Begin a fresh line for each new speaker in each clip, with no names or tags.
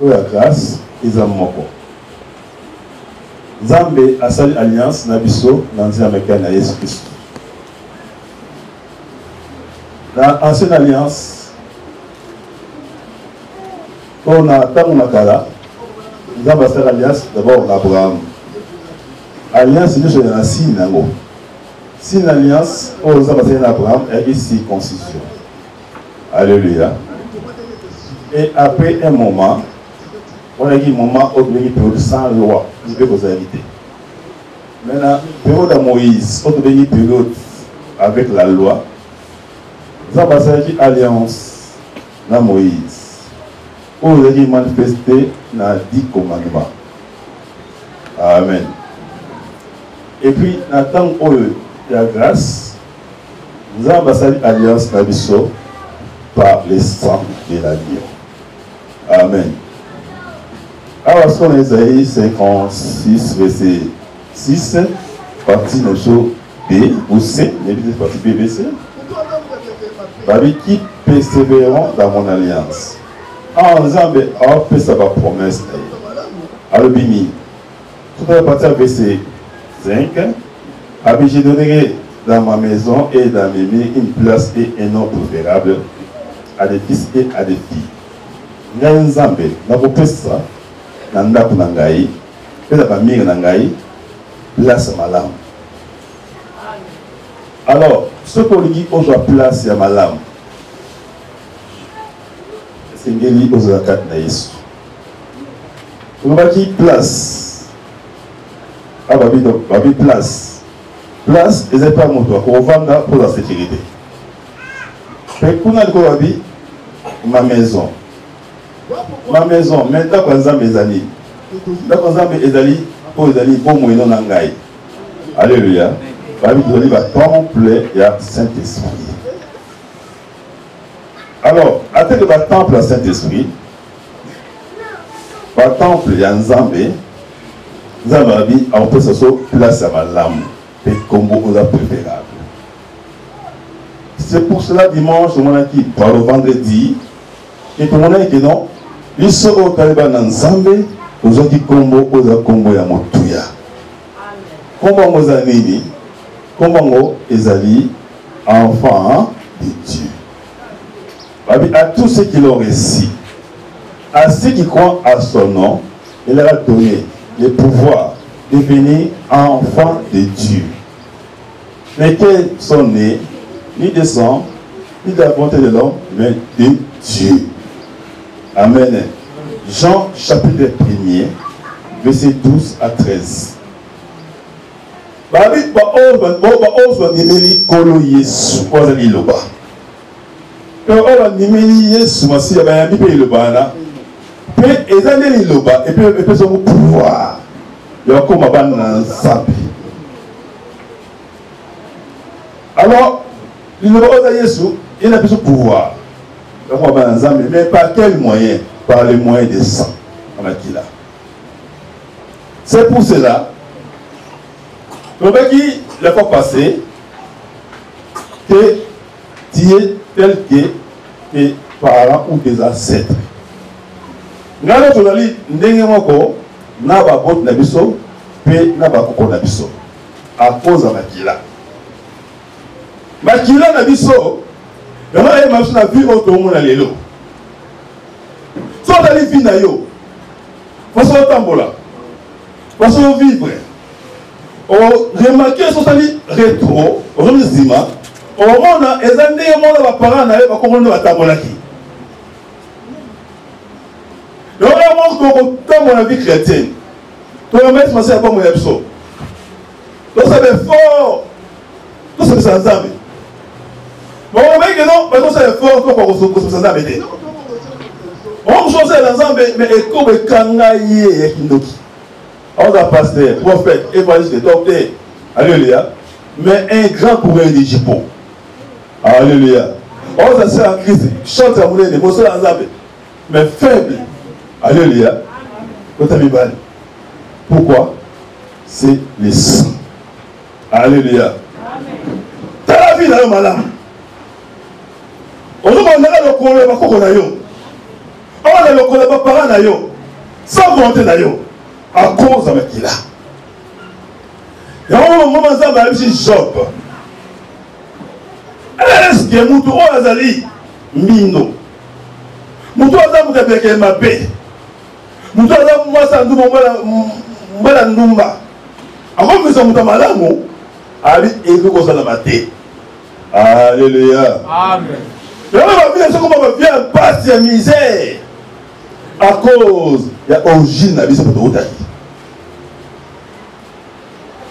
la grâce, ils ont moko. Nzambe a sali alliance na biso na nzambe na Yesu Christ. Dans l'ancienne alliance, on a tant de kala, nous avons fait l'alliance d'abord d'Abraham. Alliance, c'est la signe. Si l'alliance, on a fait d'Abraham, est circoncision. Alléluia. Et après un moment, on a dit un moment où il y a une période sans loi, il peut vous inviter. Maintenant, période de Moïse, on a une période avec la loi. Nous avons fait une alliance dans Moïse. Où vous avez manifesté dans 10 commandements. Amen. Et puis, dans le temps où il y a grâce, nous avons fait une alliance dans Bissau par les sang de l'agneau. Amen. Alors, ce qu'on a Isaïe 56, verset 6, partie de B ou C, partie B, B, C. Qui persévéreront dans mon alliance. En Nzambe a fait sa promesse. Alors, Bini, tout à partir du verset 5, je donnerai dans ma maison et dans mes mains une place et un nom préférable à des fils et à des filles. Nzambe n'a pas fait ça, n'a pas nangai, n'a pas mis nangai, place malam. Alors, ce qu'on dit aujourd'hui, place à malam. C'est une guérie aux actes naïs. On va dire place. Ah, babi place. Place, et c'est pas mon toit. On va pour la sécurité. Mais qu'on a le babi, ma maison. Ma maison, maintenant qu'on a mes amis. Maintenant qu'on a mes amis, pour les amis, pour moi, non nangai. Alléluia. Babi donner va temple et à Saint-Esprit. Alors, à tel que le temple à Saint-Esprit, le temple il y a Nzambe, Nzambe a on peut se place à ma lame et combo aux préférable. C'est pour cela dimanche, on a dit par le vendredi, et tout le monde a dit non, ils sont au Taliban Nzambe, aux autres combo aux combo ya motuya. Combo aux amis. Comment Ezali, enfant de Dieu. À tous ceux qui l'ont réussi, à ceux qui croient à son nom, il leur a donné le pouvoir de devenir enfants de Dieu. Lesquels sont nés, ni de sang, ni de la volonté de l'homme, mais de Dieu. Amen. Jean chapitre 1er, verset 12 à 13. Babi ba ozo nimeli kolo Yesu ozali loba. Pe oba nimeli Yesu masi ba yambi pe loba na. Pe ezali loba et puis son pouvoir. Ya koma bana Nzambe. Alors, loba ozali Yesu, il a plus pouvoir. Ya koma bana Nzambe, mais par quel moyen? Par les moyens de sang. C'est pour cela. Le mec qui, la fois passée, que tu es tel que tes parents ou tes ancêtres. Nous avons dit, nous avons nabiso, puis nous avons nabiso. À cause de Makila. Makila nabiso, nous avons vu autre monde à l'élo. Si on a les filles d'ailleurs, il faut se tambola, il faut se vivre. Remarquez ce qui rétro, aujourd'hui Zima, au moment où les années où les parents n'avaient pas compris la tabolaki. Donc là, comme on a vie chrétienne, tout le monde c'est pas mon épisode. Donc ça fait fort, tout ça c'est ensemble. Bon, on va dire que non, mais tout ça fait fort, tout ça c'est ensemble. On chose c'est ensemble, mais comme le kangaïe et kindoki. On a pasteur, prophète, évangéliste, docteur. Alléluia. Mais un grand courrier de Jipo. Alléluia. On a ça en Christ. Chante à mouler des mots sur ensemble. Mais faible. Alléluia. Pourquoi? C'est le sang. Alléluia. T'as la vie dans le malin. On a le courrier, on a le lokola ba parents na yo sans volonté na yo à cause de makila. Ya on moment ça ba bishi Job. Est-ce que mutu o azali mino. Mutu azamu kabeke mabe. Mutu azamu mwasa ndumba mbala ndumba. Ako misa mutu malamu ali eko ko sala mate. Alléluia. Amen. La vie est comme ma vie en passe de misère à cause de l'origine de la vie de l'autre.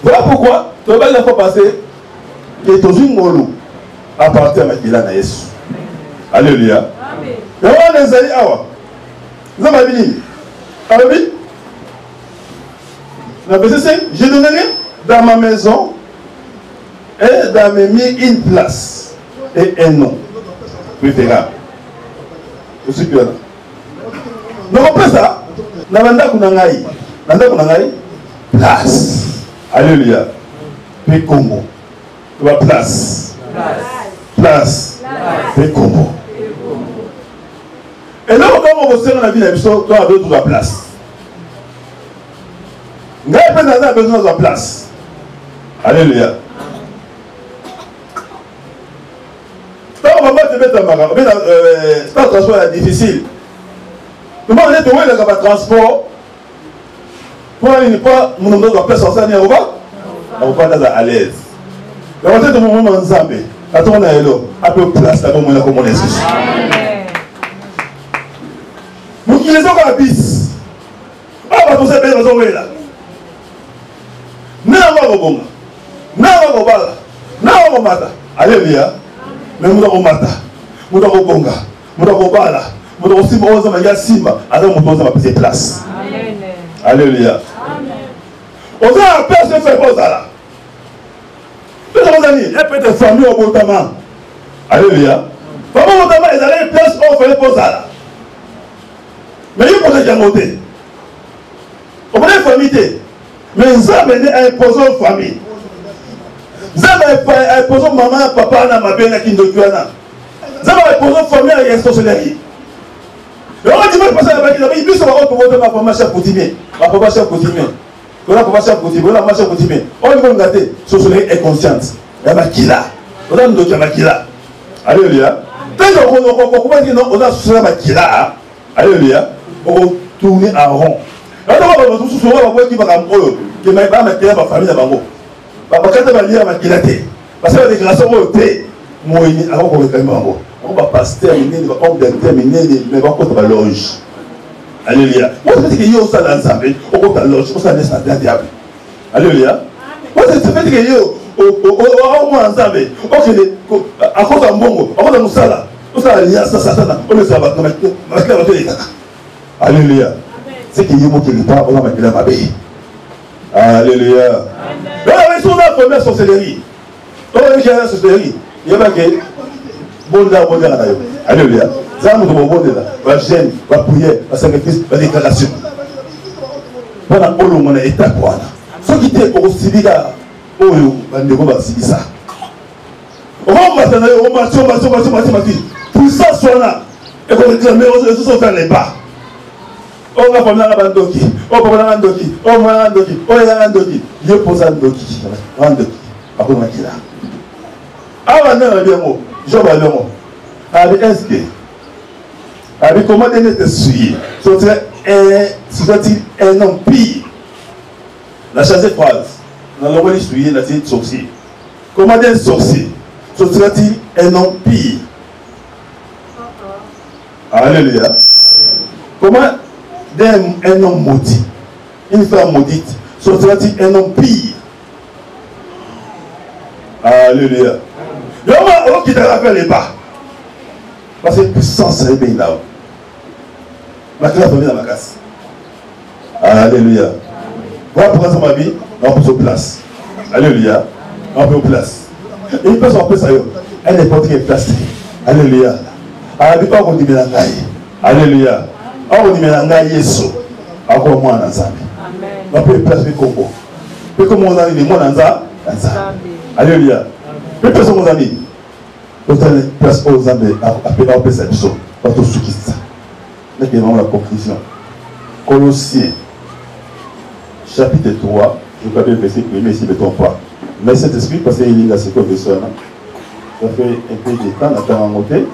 Voilà pourquoi tu vas la fois passer que tu es molo à partir de Makila na Yesu. Alléluia. Amen. Et on est allé awa. Nous avons dit. Alléluia. Dans verset 5, je donnerai dans ma maison et dans mes murs une place et un nom préférable. Aussi que là. Donc après ça, Nanda Kunangai, place. Alléluia. Puis Congo. Tu vas place. Place. Puis Congo. Et là, quand on va dans la vie, tu as besoin de la place. Nous avons besoin de la place. Alléluia. Quand on va te mettre en marque, c'est un transport difficile. Comment on est tombé dans le transport pour aller pas mon nom de place en salle, on va pas à l'aise. Et on est dans mon moment ensemble. Attends, on est là. À peu place, là, comme on est ici. Nous qui les avons à bis. On va pousser bien dans là. Non, on va bon. Non, on va bala. Non, on va mata. Alléluia. Mais nous avons mata. Nous avons bonga. Nous avons bala. Nous avons simba. Nous avons simba. Alors nous avons pris place. Alléluia. On a place de faire pause là. Tous nos amis, il y a peut-être famille au Botama. Alléluia. Papa Botama, ils allaient place où on fait pause là. Mais il faut les monter. On peut les familles. Mais ils ont mené à imposer aux familles. Ils ont imposé maman, papa, na ma belle qui ne doit pas. Ils ont imposé aux familles à la sorcellerie. Et on dit que ça va être il puisse avoir autour ma maman chef coutumier. Ma papa chef coutumier. On a papa chef coutumier. On a ma chef coutumier. On va regarder. Sorcellerie est consciente. Il y a Makila. On a une Makila. Alléluia. Quand on a sorcellerie Makila. Alléluia. On va tourner en rond. Alors on va tout souvent voir qui va cambrioler. Que ma famille ma bango. Papa quand va lire Makila té. Parce que la déclaration au thé. Moi avant qu'on réclame bango. On va passer terminer, on va terminer, mais on va contre la loge. Alléluia. Moi, c'est que il y a aussi l'ensemble, on contre la loge, on s'en est à diable. Alléluia. Moi, c'est fait que il y a au moins ensemble, à cause d'un bongo, à cause d'un moussala, on s'en est ça, on le sabat, on va alléluia. C'est qu'il y a un qui n'est pas, on va mettre la mabé. Alléluia. Là, on a la première sorcellerie. On a la sorcellerie. Il y a que bonda na yo. Alléluia. Ça nous devons bonda là. Va jeûne, va prier, va sacrifice, va déclaration. Voilà olo mona état quoi. Ce qui était au sibika oyo bandeko ba sibisa. On va na yo, on va tout ça soit là. Et qu'on réclamer aux autres faire les pas. On va prendre la bandoki. On va prendre la bandoki. On va la bandoki. On va la bandoki. Yo pose la bandoki. Bandoki. Pas comme là. Ah non, bien mot. Je vais le mot. Avec est-ce que avec comment donner te suivre, c'est un empire. La chasse phrase. Dans le rôle suivre, la tête sorcier. Comment donner sorcier, c'est un empire. Alléluia. Comment donner un homme maudit, une femme maudite, c'est un empire. Alléluia. On qui te rappelle les pas. Parce que puissance est bien là. Ma classe va venir dans ma casse. Alléluia. Voilà pourquoi ça m'a vie, on peut sur place. Alléluia. On peut sur place. Et une personne en plus, elle n'est pas très place. Alléluia. Alléluia. On dit Mélangaï. Alléluia. On dit Mélangaï Yesu. Encore moins dans ça. On peut place du Congo. Mais comme on a dit, moi dans ça. Alléluia. Mais personne aux amis. Vous avez place aux amis à péter en perception. Pas tout ce qui est ça. Là, c'est vraiment la conclusion. Colossiens, chapitre 3, je crois bien verset 1, ici, je ne me trompe pas. Mais cet esprit, parce qu'il y a ce qu'on veut ça, ça fait un peu de temps, on a monté.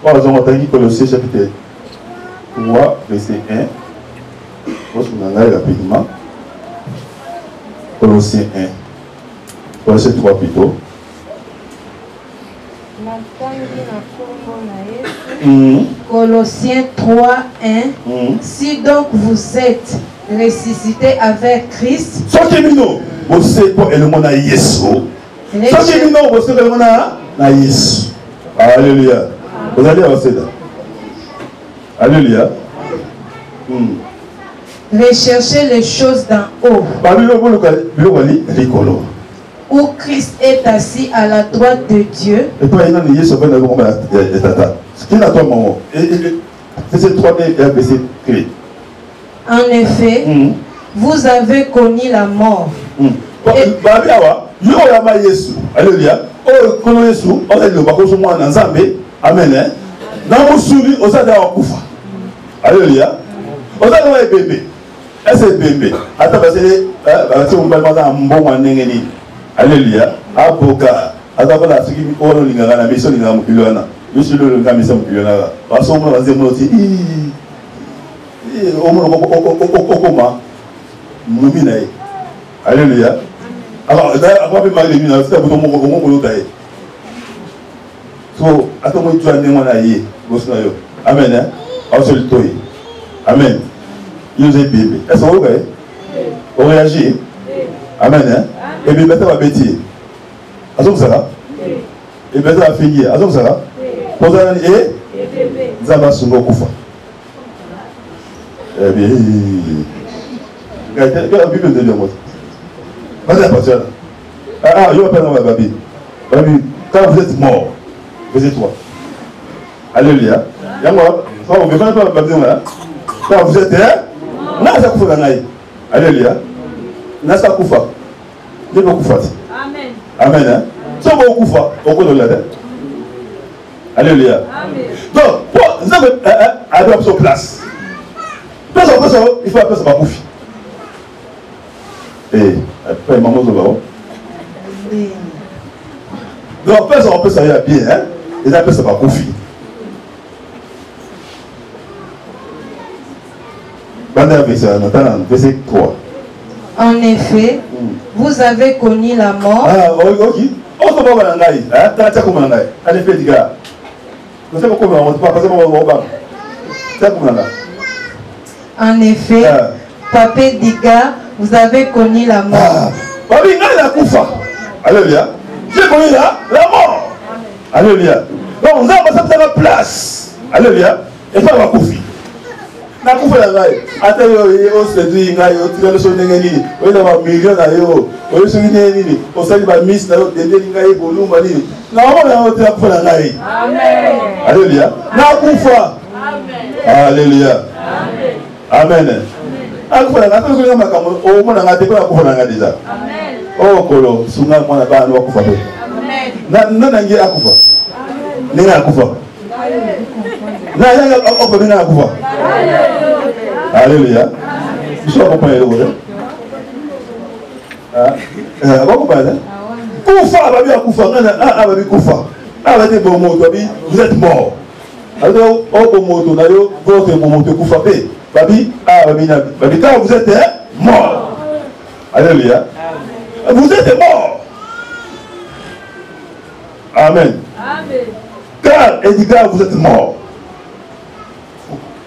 Par exemple, on a dit Colossiens, chapitre 3, verset 1. Je vais vous rapidement. Colossiens 1. Colossiens 3 plutôt.
Colossiens 3, 1. Si donc vous êtes ressuscité avec Christ,
vous savez quoi est le monde à Yesu. Vous savez le monde à Yesu. Alléluia. Vous allez avoir ça. Alléluia.
Recherchez les choses d'en haut, où Christ est assis à la droite de Dieu.
Et puis, il y a Yesu qui est
en effet, vous avez connu la mort.
Alléluia. Amen. Alléluia. Alléluia. Avocat. Avocat, ce qui est la mission de la Mukilona. Je suis le gars, mission de la parce qu'on va dire, alléluia. Alors, après, il y a un peu de so, attends-moi, tu as des amen. Amen. Il nous est bébé. Est-ce que vous voyez? On réagit. Amen. Et puis maintenant, on va bêtir. Est-ce que ça va? Et maintenant, on va finir. Est-ce que ça va? Pour ça, et ça va se faire. Eh bien, il y a un peu de monde. Vas-y, attention. Ah, je vais pas dans ma babi. Quand vous êtes mort, vous êtes toi. Alléluia. Quand vous êtes alléluia. Nasa kufa. Amen. Amen. Ça va kufa. Alléluia. Donc, pour avoir sa place. Il faut appeler ça koufi. Et après, maman, ça va. Donc, on peut ça bien, hein? Et après, ça va koufi. Verset 3.
En effet, vous avez connu la mort.
Ah, ok. On se voit dans l'aïe. En effet, les gars. Vous savez comment on ne peut pas passer mon bain.
En effet, Papa Diga, vous avez connu la mort.
Papa Diga, la koufa. Alléluia. J'ai connu la mort. Alléluia. Donc, on a passé la place. Alléluia. Et pas la koufi. Na kufa la ngai ata yo séduit ngai yo tira le sonne ngeni o na ba million na yo o so ngeni nini o sali ba miss na yo dende ngai boluma nini na o na o tira kufa la ngai. Amen. Alléluia. Na kufa. Amen. Alléluia. Amen. Amen. Akufa la ngai ko ngama kamo o mo na ngate ko na kufa la ngai déjà. Amen. O kolo sunga mo na ba no kufa pe. Amen. Na ngi akufa. Ni akufa. Alléluia. Je suis accompagné de vous. Vous êtes mort. Quand vous êtes mort. Alléluia. Vous êtes mort. Amen. Car, et dit car vous êtes mort.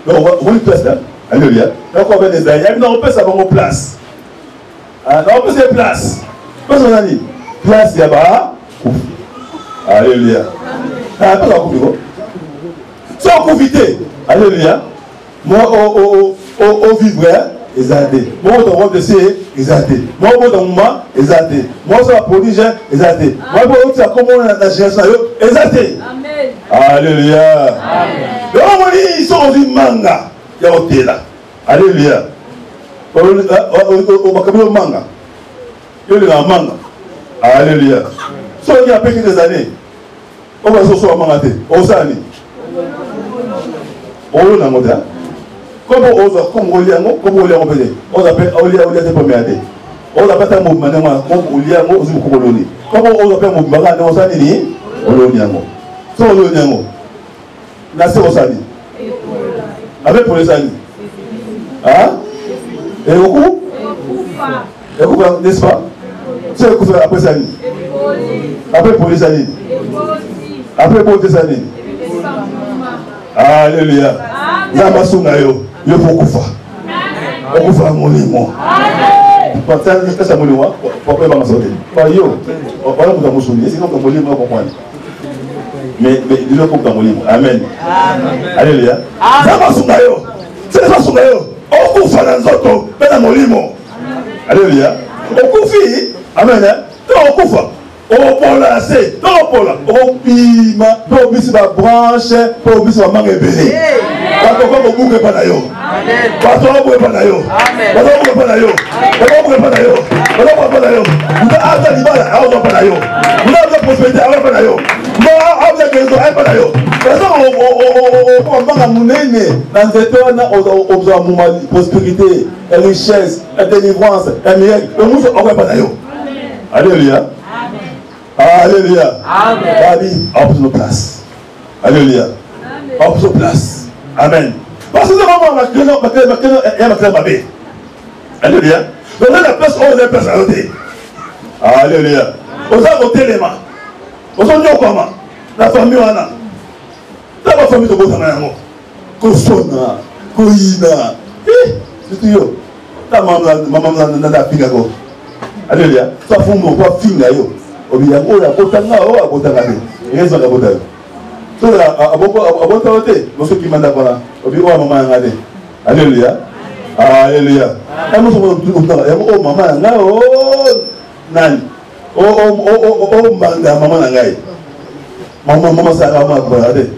Donc, on va une place là. Alléluia. Donc, on va des aïeux. Non, on peut savoir en place. Non, on peut se place. Qu'est-ce qu'on a dit? Place, il y a bas. Alléluia. Ah, pas la coupe. Sans profiter. Alléluia. Moi, au vivre, exalté. Moi, au rôle de C, exalté. Moi, au moment, exalté. Moi, sur la prodige, exalté. Moi, au ça comment on a la génération, exalté. Amen. Alléluia. Amen. Donc, ils sont dans une manga. Il y a un là. Alléluia. Au Macabeo manga. Il y a un manga. Alléluia. Si on y a quelques années, on va se faire mangater. Au Sani. on a monté. Comme on lit, comme on lit, on appelle des premières années. On appelle un mouvement, comme on lit, on lit. Comme on appelle un mouvement, on s'en dit, on lit. So on lit. Là, c'est au sali. Avec pour les amis. Hein? Et beaucoup? Et beaucoup, n'est-ce pas? C'est le coup après sali. Après pour les amis. Après pour les amis. Alléluia. Namasungayo. Yo pokufa. Pokufa molimo. Patana kasa molimo. Papa ba masote. Ba yo. Papa mu musuni. Sinon ko molimo ko kwani. Mais il le coupe molimo. Amen. Alléluia. Namasungayo. C'est Namasungayo. Okufa na nzoto na molimo. Alléluia. Okufi. Amen. Okufa. Opola c'est opola opima po bisi ba branche po bisi ba mangebele bato ko buke pa na yo bato ko buke pa na yo bato ko buke pa na yo bato ko buke pa na yo bato ko pa na yo nda ata libala awo pa na yo nda prospérité awo pa na yo nda awo kezo awo pa na yo parce que on banga munene dans cette wana obza muma prospérité richesse délivrance miracle le monde awo pa na yo alléluia. Alléluia. Babi, hop sur place. Alléluia. Hop sur place. Amen. Parce que vraiment, alléluia. Donc là, la place, on est place à côté. Alléluia. On a voté les mains. On a dit comment? La famille, on a. Dans la famille de Botanamo. Kosona, Koina. C'est tout yo. Ta maman n'a pas de finger. Alléluia. Ça fait mon quoi finger yo. Obiyango ya botanga o abotanga te ezo ka botanga so abotanga te moso ki manda kona obiwa mama ngade alléluia alléluia amo so botanga ya o mama nga o nani o manda mama ngai mama sa ka mama ko ade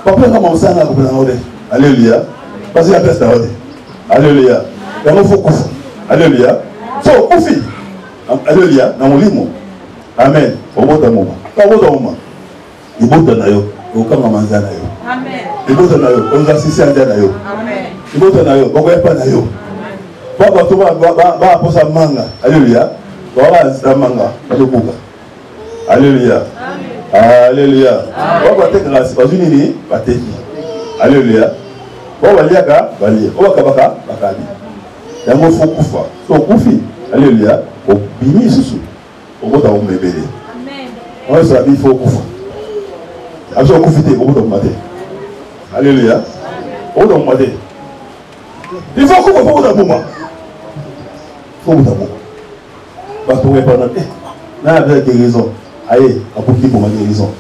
papa ka mama sa ka ko na ode alléluia parce que la peste ode alléluia ya mo fokufu alléluia so kufi alléluia na molimo. Amen. Obota moma. Obota moma. Ibota na yo. Okanga manza na yo. Amen. Ibota na yo. Oza sisi anja na yo. Amen. Ibota na yo. Okoyepa na yo. Baba to ba aposa manga. Alléluia. Baba za manga. Batokuka. Alléluia. Amen. Alléluia. Baba te grâce. Bazuni ni bateki. Alléluia. Baba liaka balia. Baba kabaka bakali. Yango fokufa. So kufi. Alléluia. Obini susu. Obota umebele. Amen. On est il faut kufa. Aso kufite obota umate. Alléluia. Obota umate. Il faut kufa obota muma. Faut obota muma. Bato we pana na besoin de guérison. Aye, apoki pour ma guérison.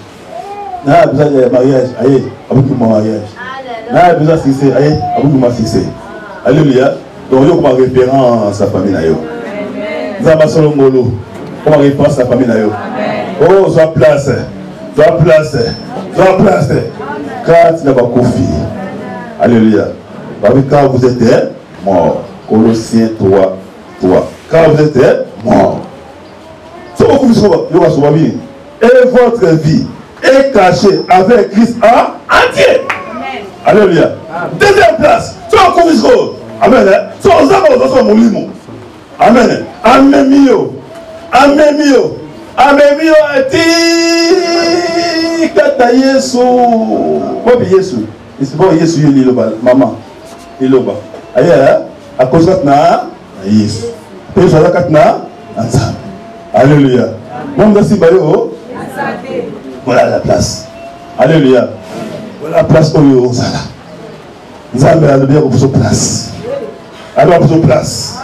Na besoin de mariage. Aye, apoki pour mariage. Na besoin de succès. Aye, apoki pour ma succès. Alléluia. Donc yo comme référence sa famille na yo. Amen. Zamba solongolo. Comment réponse la famille d'ailleurs? Oh, sois place. Sois place. Sois place. Car tu n'as pas confié. Alléluia. Car vous êtes mort. Colossiens 3. Car vous êtes mort. Et votre vie est cachée avec Christ en entier. Alléluia. Deuxième place. Sois confié. Amen. Sois aux amours de son monument. Amen. Amen. Amemio ati kata Yesu ko bi Yesu isibo Yesu yeli loba mama iloba aya akosa na Yesu peso zakatna anza alléluia mon merci bayo voilà la place alléluia voilà la place où yo zala nzambe alobia ko pour place alors pour place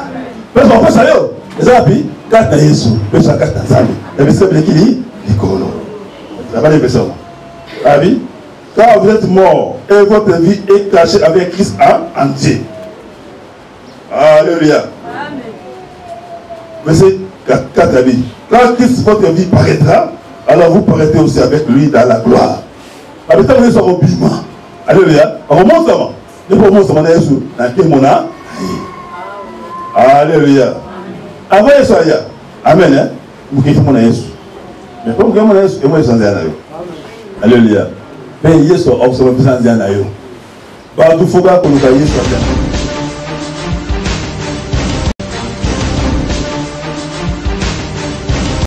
parce qu'on fait ça yo ezapi kata Yesu pesa kata nzambe et puis c'est qui likolo ça va les personnes abi car vous êtes mort et votre vie est cachée avec Christ en entier. Alléluia. Amen. Verset 4 quand Christ votre vie paraîtra, alors vous paraîtrez aussi avec lui dans la gloire. Avec ça vous êtes au bima. Alléluia. Comment ça va? Ne pas mon ça Yesu na kemona. Alléluia. Avant Yesu aya. Amen. Hein? Vous kiffez mon Yesu. Mais comme mon Yesu et moi sans Alléluia. Mais Yesu observe sans Dieu. bato foka koluka Yesu.